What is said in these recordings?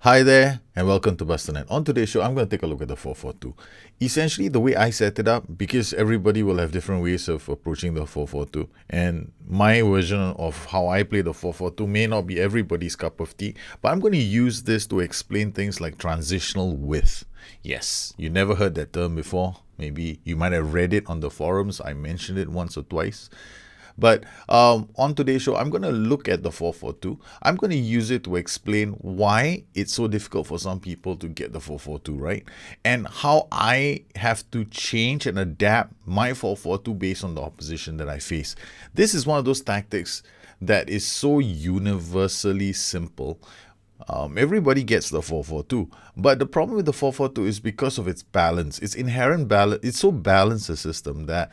Hi there, and welcome to Bustthenet. On today's show, I'm going to take a look at the 442. Essentially, the way I set it up, because everybody will have different ways of approaching the 442, and my version of how I play the 442 may not be everybody's cup of tea, but I'm going to use this to explain things like transitional width. Yes, you never heard that term before. Maybe you might have read it on the forums. I mentioned it once or twice. But on today's show, I'm going to look at the 442. I'm going to use it to explain why it's so difficult for some people to get the 442 right, and how I have to change and adapt my 442 based on the opposition that I face. This is one of those tactics that is so universally simple. Everybody gets the 442, but the problem with the 442 is because of its balance, its inherent balance. It's so balanced a system that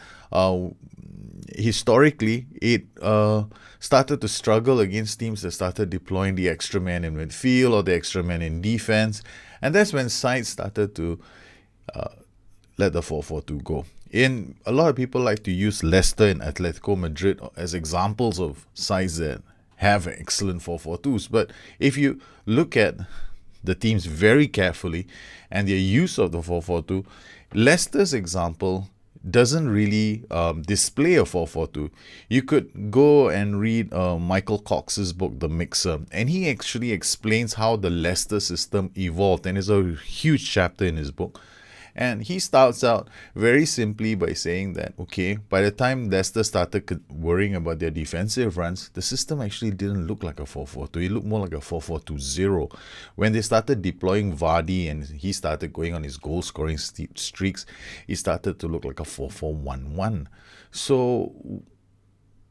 historically it started to struggle against teams that started deploying the extra man in midfield or the extra man in defense, and that's when sides started to let the 442 go. A lot of people like to use Leicester and Atletico Madrid as examples of sides that have excellent 442s, but if you look at the teams very carefully and their use of the 442, Leicester's example doesn't really display a 442. You could go and read Michael Cox's book, The Mixer, and he actually explains how the Leicester system evolved, and it's a huge chapter in his book. And he starts out very simply by saying that, okay, by the time Leicester started worrying about their defensive runs, the system actually didn't look like a 4-4-2. It looked more like a 4-4-2-0. When they started deploying Vardy and he started going on his goal-scoring streaks, it started to look like a 4-4-1-1. So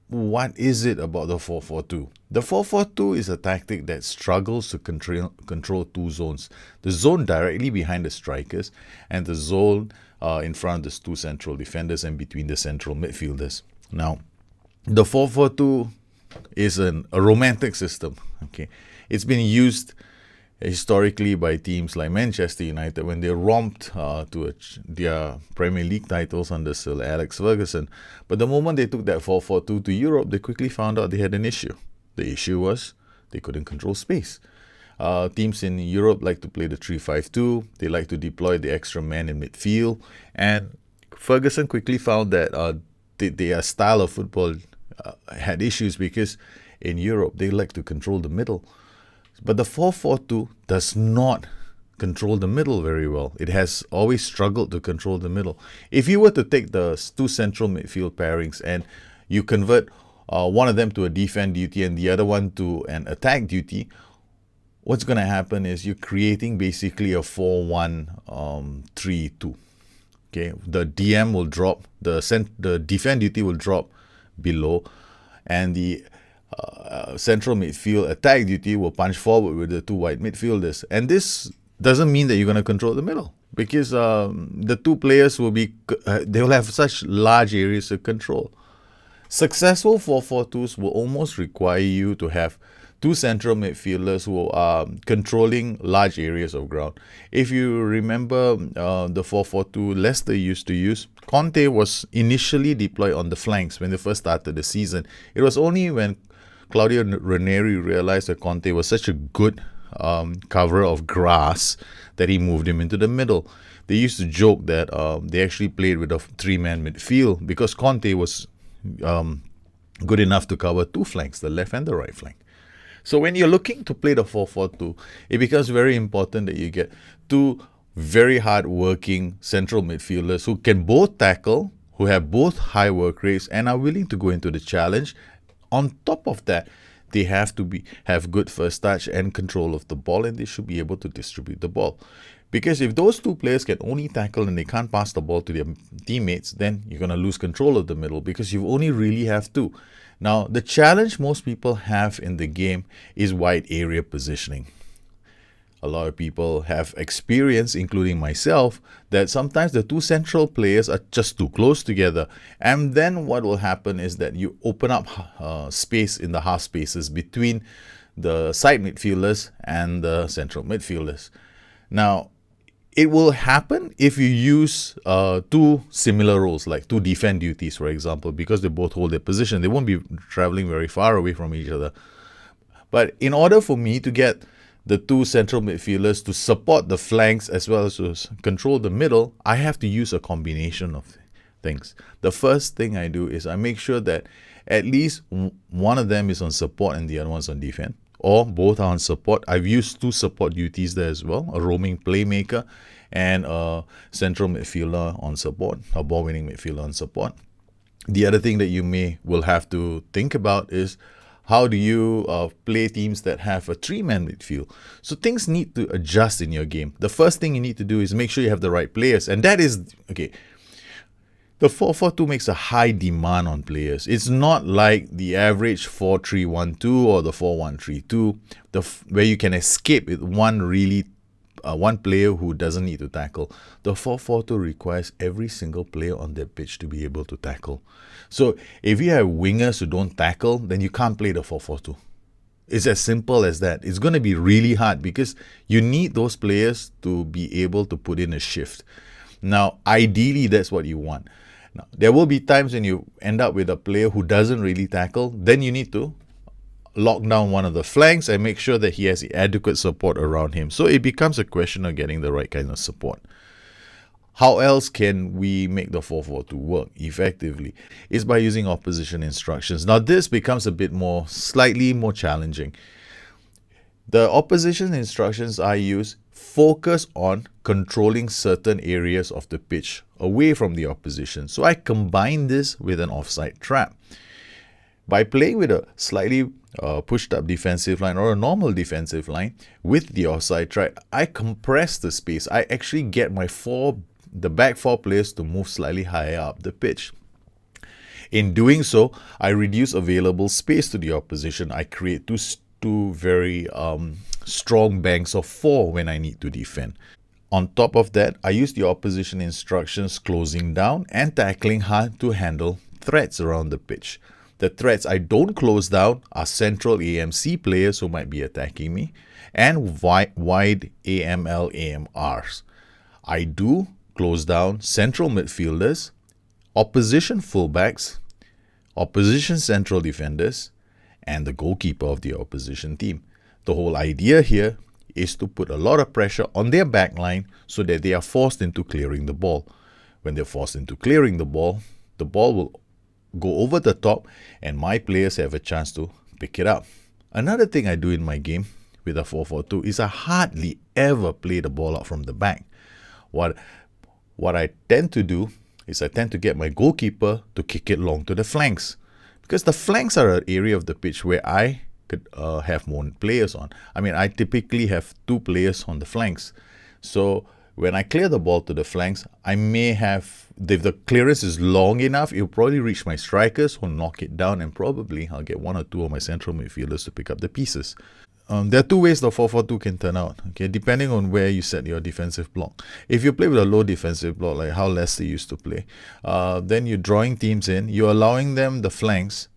what is it about the 4-4-2? The 4-4-2 is a tactic that struggles to control two zones. The zone directly behind the strikers and the zone in front of the two central defenders and between the central midfielders. Now, the 4-4-2 is a romantic system. Okay, it's been used historically by teams like Manchester United when they romped to their Premier League titles under Sir Alex Ferguson. But the moment they took that 4-4-2 to Europe, they quickly found out they had an issue. The issue was they couldn't control space. Teams in Europe like to play the 3-5-2. They like to deploy the extra man in midfield. And Ferguson quickly found that their style of football had issues because in Europe they like to control the middle. But the 4-4-2 does not control the middle very well. It has always struggled to control the middle. If you were to take the two central midfield pairings and you convert one of them to a defense duty and the other one to an attack duty, what's going to happen is you're creating basically a 4-1-3-2. Okay, the DM will drop, the defense duty will drop below, and the central midfield attack duty will punch forward with the two wide midfielders. And this doesn't mean that you're going to control the middle, because the two players they'll have such large areas to control. Successful 4-4-2s will almost require you to have two central midfielders who are controlling large areas of ground. If you remember the 4-4-2 Leicester used to use, Conte was initially deployed on the flanks when they first started the season. It was only when Claudio Ranieri realized that Conte was such a good cover of grass that he moved him into the middle. They used to joke that they actually played with a three-man midfield because Conte was good enough to cover two flanks, the left and the right flank. So when you're looking to play the 4-4-2, it becomes very important that you get two very hard-working central midfielders who can both tackle, who have both high work rates and are willing to go into the challenge. On top of that, they have to have good first touch and control of the ball, and they should be able to distribute the ball. Because if those two players can only tackle and they can't pass the ball to their teammates, then you're going to lose control of the middle because you only really have two. Now, the challenge most people have in the game is wide area positioning. A lot of people have experience, including myself, that sometimes the two central players are just too close together. And then what will happen is that you open up space in the half spaces between the side midfielders and the central midfielders. Now, it will happen if you use two similar roles, like two defense duties, for example, because they both hold their position. They won't be traveling very far away from each other. But in order for me to get the two central midfielders to support the flanks as well as to control the middle, I have to use a combination of things. The first thing I do is I make sure that at least one of them is on support and the other one's on defense, or both are on support. I've used two support duties there as well, a roaming playmaker and a central midfielder on support, a ball-winning midfielder on support. The other thing that you will have to think about is how do you play teams that have a three-man midfield? So things need to adjust in your game. The first thing you need to do is make sure you have the right players. And that is, okay, the 4-4-2 makes a high demand on players. It's not like the average 4-3-1-2 or the 4-1-3-2, where you can escape with one player who doesn't need to tackle. The 4-4-2 requires every single player on that pitch to be able to tackle. So if you have wingers who don't tackle, then you can't play the 4-4-2. It's as simple as that. It's going to be really hard because you need those players to be able to put in a shift. Now, ideally, that's what you want. Now, there will be times when you end up with a player who doesn't really tackle. Then you need to lock down one of the flanks and make sure that he has adequate support around him. So it becomes a question of getting the right kind of support. How else can we make the 4-4-2 work effectively? Is by using opposition instructions. Now this becomes a bit slightly more challenging. The opposition instructions I use focus on controlling certain areas of the pitch away from the opposition. So I combine this with an offside trap. By playing with a slightly pushed up defensive line or a normal defensive line with the offside trap, I compress the space. I actually get the back four players to move slightly higher up the pitch. In doing so, I reduce available space to the opposition. I create two very strong banks of four when I need to defend. On top of that, I use the opposition instructions closing down and tackling hard to handle threats around the pitch. The threats I don't close down are central AMC players who might be attacking me and wide AML AMRs. I do close down central midfielders, opposition fullbacks, opposition central defenders, and the goalkeeper of the opposition team. The whole idea here is to put a lot of pressure on their backline so that they are forced into clearing the ball. When they're forced into clearing the ball will go over the top and my players have a chance to pick it up. Another thing I do in my game with a 4-4-2 is I hardly ever play the ball out from the back. What I tend to do is I tend to get my goalkeeper to kick it long to the flanks, because the flanks are an area of the pitch where I could have more players on. I typically have two players on the flanks. So when I clear the ball to the flanks, I may have, if the clearance is long enough, it'll probably reach my strikers who'll knock it down, and probably I'll get one or two of my central midfielders to pick up the pieces. There are two ways the 4-4-2 can turn out, okay, depending on where you set your defensive block. If you play with a low defensive block, like how Leicester used to play, then you're drawing teams in, you're allowing them the flanks,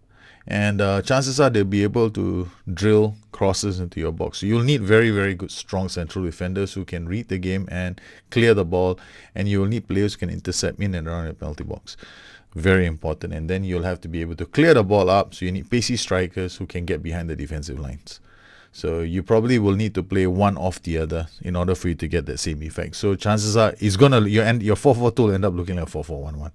and chances are they'll be able to drill crosses into your box. So you'll need very, very good, strong central defenders who can read the game and clear the ball, and you'll need players who can intercept in and around the penalty box. Very important. And then you'll have to be able to clear the ball up, so you need pacey strikers who can get behind the defensive lines. So you probably will need to play one off the other in order for you to get that same effect. So chances are your 4-4-2 will end up looking like 4-4-1-1.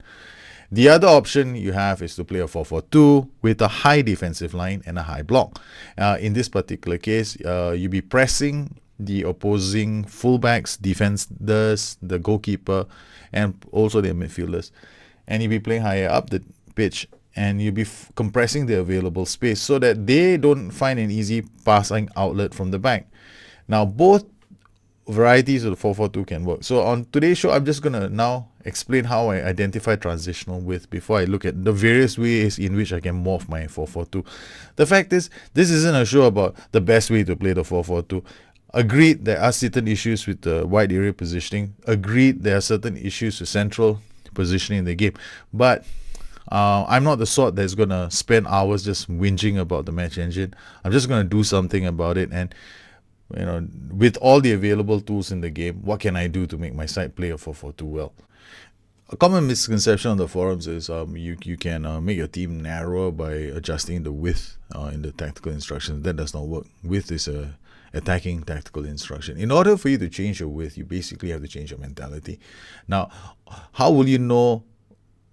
The other option you have is to play a 4-4-2 with a high defensive line and a high block. In this particular case, you'll be pressing the opposing fullbacks, defenders, the goalkeeper, and also their midfielders. And you'll be playing higher up the pitch, and you'll be compressing the available space so that they don't find an easy passing outlet from the back. Now, both varieties of the 4-4-2 can work. So on today's show, I'm just going to now explain how I identify transitional width before I look at the various ways in which I can morph my 4-4-2. The fact is, this isn't a show about the best way to play the 4-4-2. Agreed, there are certain issues with the wide area positioning. Agreed, there are certain issues with central positioning in the game. But I'm not the sort that's going to spend hours just whinging about the match engine. I'm just going to do something about it. And, with all the available tools in the game, what can I do to make my side play a 4-4-2 well? A common misconception on the forums is you can make your team narrower by adjusting the width in the tactical instructions. That does not work. Width is attacking tactical instruction. In order for you to change your width, you basically have to change your mentality. Now, how will you know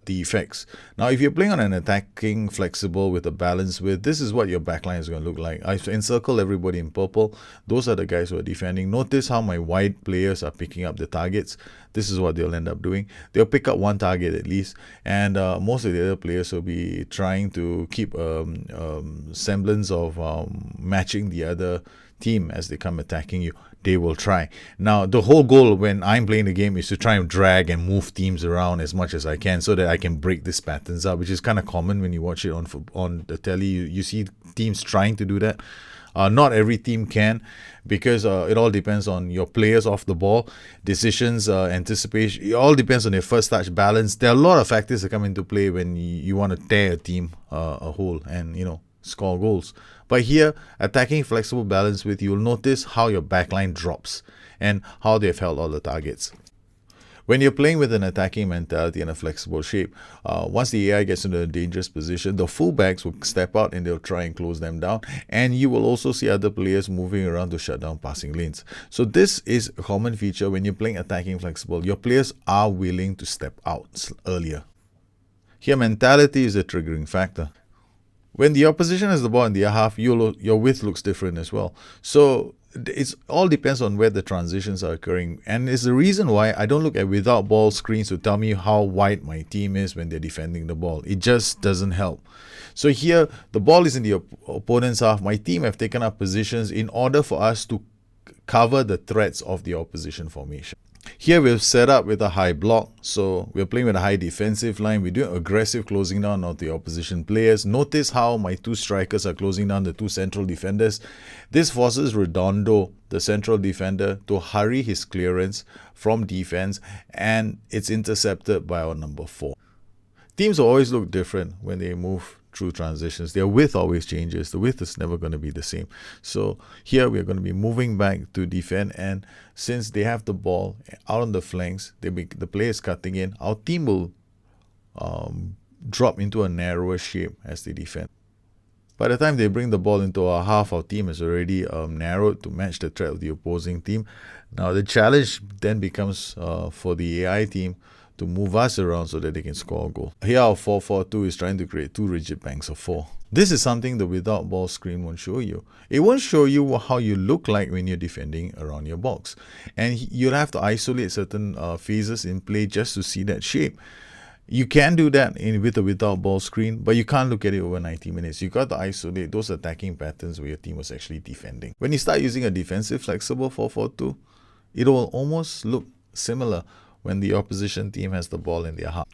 the effects? Now, if you're playing on an attacking flexible with a balanced width, this is what your backline is going to look like. I've encircled everybody in purple. Those are the guys who are defending. Notice how my white players are picking up the targets. This is what they'll end up doing. They'll pick up one target at least, and most of the other players will be trying to keep semblance of matching the other team as they come attacking you. They will try. Now, the whole goal when I'm playing the game is to try and drag and move teams around as much as I can so that I can break these patterns up, which is kind of common when you watch it on the telly. You see teams trying to do that. Not every team can, because it all depends on your players off the ball, decisions, anticipation. It all depends on their first touch balance. There are a lot of factors that come into play when you want to tear a team a whole and, score goals. But here, attacking flexible balance width, you'll notice how your backline drops and how they've held all the targets. When you're playing with an attacking mentality and a flexible shape, once the AI gets into a dangerous position, the fullbacks will step out and they'll try and close them down. And you will also see other players moving around to shut down passing lanes. So this is a common feature when you're playing attacking flexible. Your players are willing to step out earlier. Here, mentality is a triggering factor. When the opposition has the ball in their half, your width looks different as well. So it all depends on where the transitions are occurring. And it's the reason why I don't look at without ball screens to tell me how wide my team is when they're defending the ball. It just doesn't help. So here, the ball is in the opponent's half. My team have taken up positions in order for us to cover the threats of the opposition formation. Here we've set up with a high block, so we're playing with a high defensive line. We're doing aggressive closing down of the opposition players. Notice how my two strikers are closing down the two central defenders. This forces Redondo, the central defender, to hurry his clearance from defense, and it's intercepted by our number 4. Teams will always look different when they move through transitions. Their width always changes. The width is never going to be the same. So here we're going to be moving back to defend, and since they have the ball out on the flanks, the players cutting in, our team will drop into a narrower shape as they defend. By the time they bring the ball into our half, our team is already narrowed to match the threat of the opposing team. Now the challenge then becomes for the AI team to move us around so that they can score a goal. Here our 4-4-2 is trying to create 2 rigid banks of 4. This is something the without ball screen won't show you. It won't show you how you look like when you're defending around your box. And you'll have to isolate certain phases in play just to see that shape. You can do that with a without ball screen, but you can't look at it over 90 minutes. You got to isolate those attacking patterns where your team was actually defending. When you start using a defensive flexible 4-4-2, it will almost look similar when the opposition team has the ball in their half.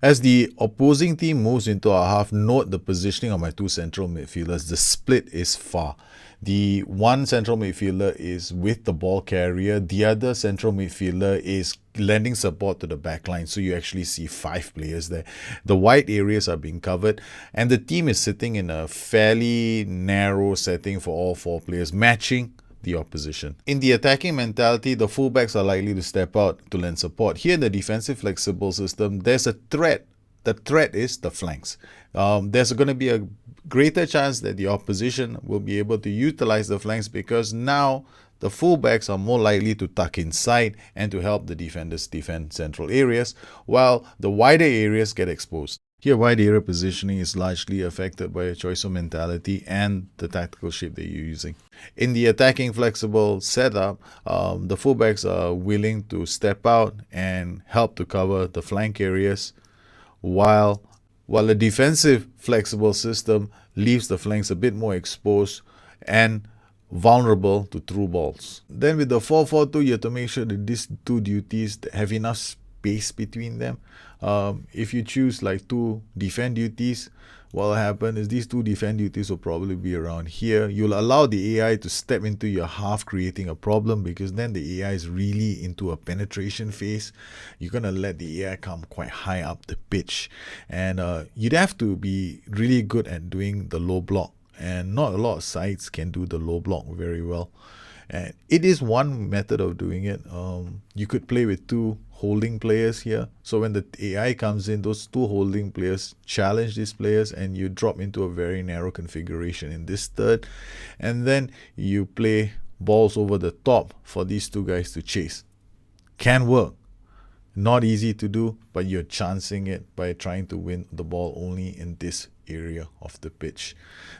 As the opposing team moves into our half, note the positioning of my 2 central midfielders. The split is far. The one central midfielder is with the ball carrier. The other central midfielder is lending support to the back line. So you actually see 5 players there. The wide areas are being covered, and the team is sitting in a fairly narrow setting for all 4 players, matching the opposition. In the attacking mentality, the fullbacks are likely to step out to lend support. Here in the defensive flexible system, there's a threat. The threat is the flanks. There's going to be a greater chance that the opposition will be able to utilize the flanks, because now the fullbacks are more likely to tuck inside and to help the defenders defend central areas, while the wider areas get exposed. Here, wide area positioning is largely affected by a choice of mentality and the tactical shape that you're using. In the attacking flexible setup, the fullbacks are willing to step out and help to cover the flank areas, while a defensive flexible system leaves the flanks a bit more exposed and vulnerable to through balls. Then with the 4-4-2, you have to make sure that these 2 duties have enough space between them. If you choose like 2 defend duties, what will happen is these 2 defend duties will probably be around here. You'll allow the AI to step into your half, creating a problem, because then the AI is really into a penetration phase. You're going to let the AI come quite high up the pitch, and you'd have to be really good at doing the low block, and not a lot of sides can do the low block very well. And it is one method of doing it. You could play with 2 holding players here. So when the AI comes in, those 2 holding players challenge these players, and you drop into a very narrow configuration in this third. And then you play balls over the top for these two guys to chase. Can work. Not easy to do, but you're chancing it by trying to win the ball only in this area of the pitch.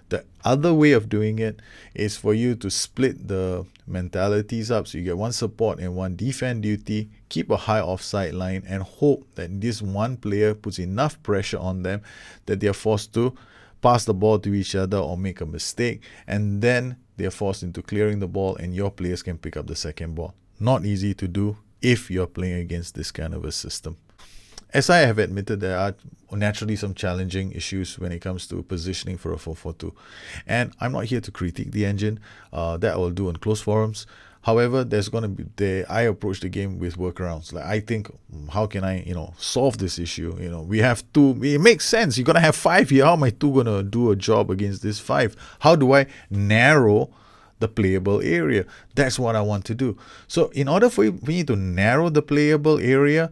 The other way of doing it is for you to split the mentalities up, so you get one support and one defend duty, keep a high offside line, and hope that this one player puts enough pressure on them that they're forced to pass the ball to each other or make a mistake, and then they're forced into clearing the ball and your players can pick up the second ball. Not easy to do if you're playing against this kind of a system. As I have admitted, there are naturally some challenging issues when it comes to positioning for a 4-4-2. And I'm not here to critique the engine. That I will do on closed forums. However, there's going to be, I approach the game with workarounds. Like, I think, how can I, solve this issue? We have two, it makes sense. You're going to have 5 here. How am I going to do a job against this 5? How do I narrow the playable area? That's what I want to do. So in order for me to narrow the playable area,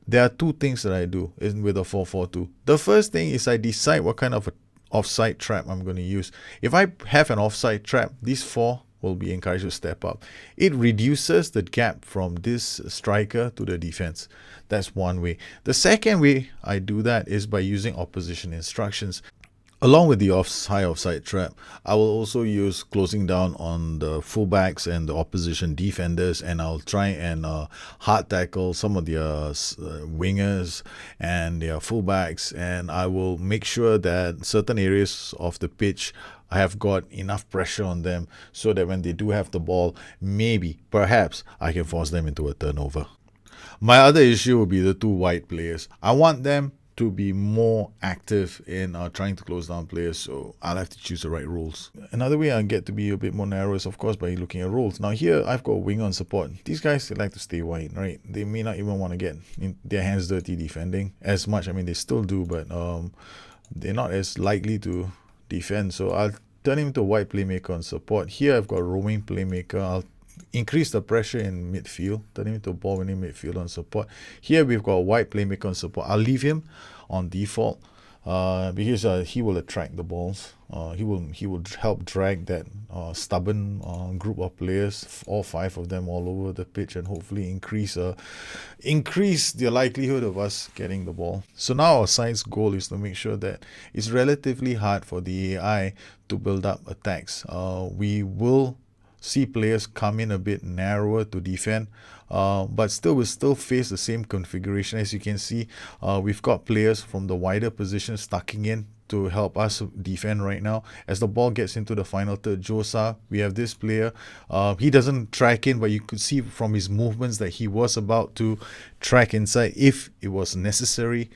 there are 2 things that I do with a 4-4-2. The first thing is I decide what kind of a offside trap I'm going to use. If I have an offside trap, these 4 will be encouraged to step up. It reduces the gap from this striker to the defense. That's one way. The second way I do that is by using opposition instructions. Along with the high offside trap, I will also use closing down on the fullbacks and the opposition defenders, and I'll try and hard tackle some of their wingers and their fullbacks, and I will make sure that certain areas of the pitch I have got enough pressure on them so that when they do have the ball, perhaps I can force them into a turnover. My other issue will be the 2 wide players. I want them to be more active in trying to close down players, so I'll have to choose the right roles. Another way I get to be a bit more narrow is, of course, by looking at roles. Now here I've got a winger on support. These guys, they like to stay wide, right? They may not even want to get their hands dirty defending as much. I mean, they still do, but they're not as likely to defend. So I'll turn him to a wide playmaker on support. Here I've got a roaming playmaker. I'll increase the pressure in midfield, turn him into a ball winning midfield on support. Here we've got a wide playmaker on support. I'll leave him on default because he will attract the balls. He will help drag that stubborn group of players, all 5 of them, all over the pitch, and hopefully increase the likelihood of us getting the ball. So now our side's goal is to make sure that it's relatively hard for the AI to build up attacks. We will see players come in a bit narrower to defend, but we'll still face the same configuration. As you can see, we've got players from the wider positions tucking in to help us defend right now. As the ball gets into the final third, Josa, we have this player. He doesn't track in, but you could see from his movements that he was about to track inside if it was necessary.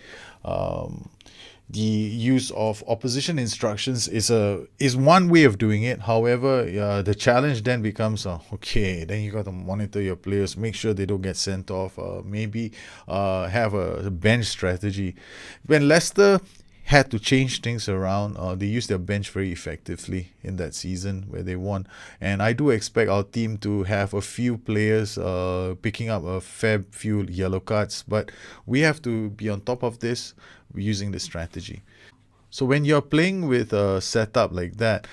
The use of opposition instructions is one way of doing it. However, the challenge then becomes, then you got to monitor your players, make sure they don't get sent off, maybe have a bench strategy. When Leicester had to change things around, they used their bench very effectively in that season where they won. And I do expect our team to have a few players picking up a fair few yellow cards, but we have to be on top of this using this strategy. So when you're playing with a setup like that,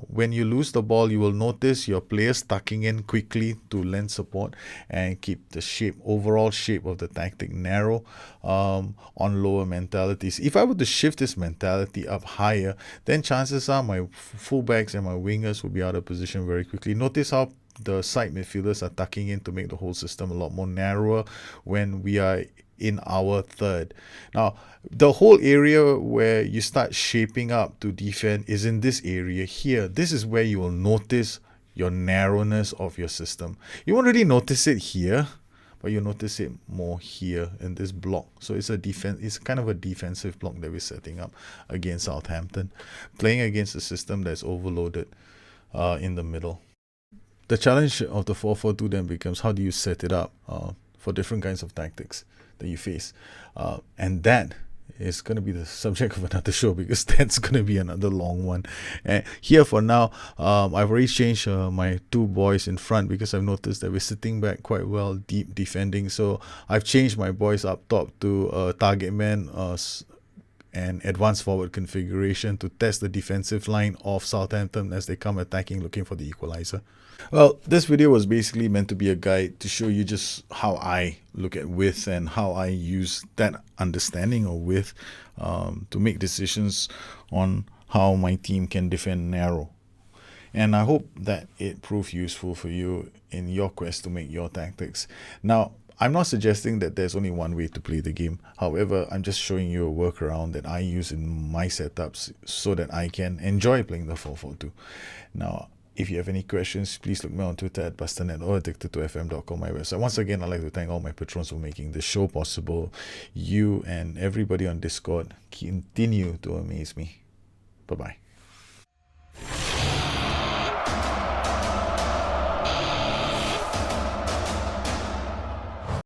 when you lose the ball, you will notice your players tucking in quickly to lend support and keep the overall shape of the tactic narrow on lower mentalities. If I were to shift this mentality up higher, then chances are my fullbacks and my wingers will be out of position very quickly. Notice how the side midfielders are tucking in to make the whole system a lot more narrower when we are in our third. Now, the whole area where you start shaping up to defend is in this area here. This is where you will notice your narrowness of your system. You won't really notice it here, but you'll notice it more here in this block. So it's kind of a defensive block that we're setting up against Southampton, playing against a system that's overloaded in the middle. The challenge of the 4-4-2 then becomes, how do you set it up for different kinds of tactics that you face, and that is going to be the subject of another show, because that's going to be another long one. And here for now, I've already changed my 2 boys in front because I've noticed that we're sitting back quite well, deep defending. So I've changed my boys up top to target man, and advanced forward configuration to test the defensive line of Southampton as they come attacking, looking for the equalizer. Well, this video was basically meant to be a guide to show you just how I look at width and how I use that understanding of width to make decisions on how my team can defend narrow. And I hope that it proved useful for you in your quest to make your tactics. Now, I'm not suggesting that there's only one way to play the game. However, I'm just showing you a workaround that I use in my setups so that I can enjoy playing the 4-4-2. Now, if you have any questions, please look me on Twitter at Bustthenet or addicted2fm.com, my website. Once again, I'd like to thank all my patrons for making the show possible. You and everybody on Discord continue to amaze me. Bye-bye.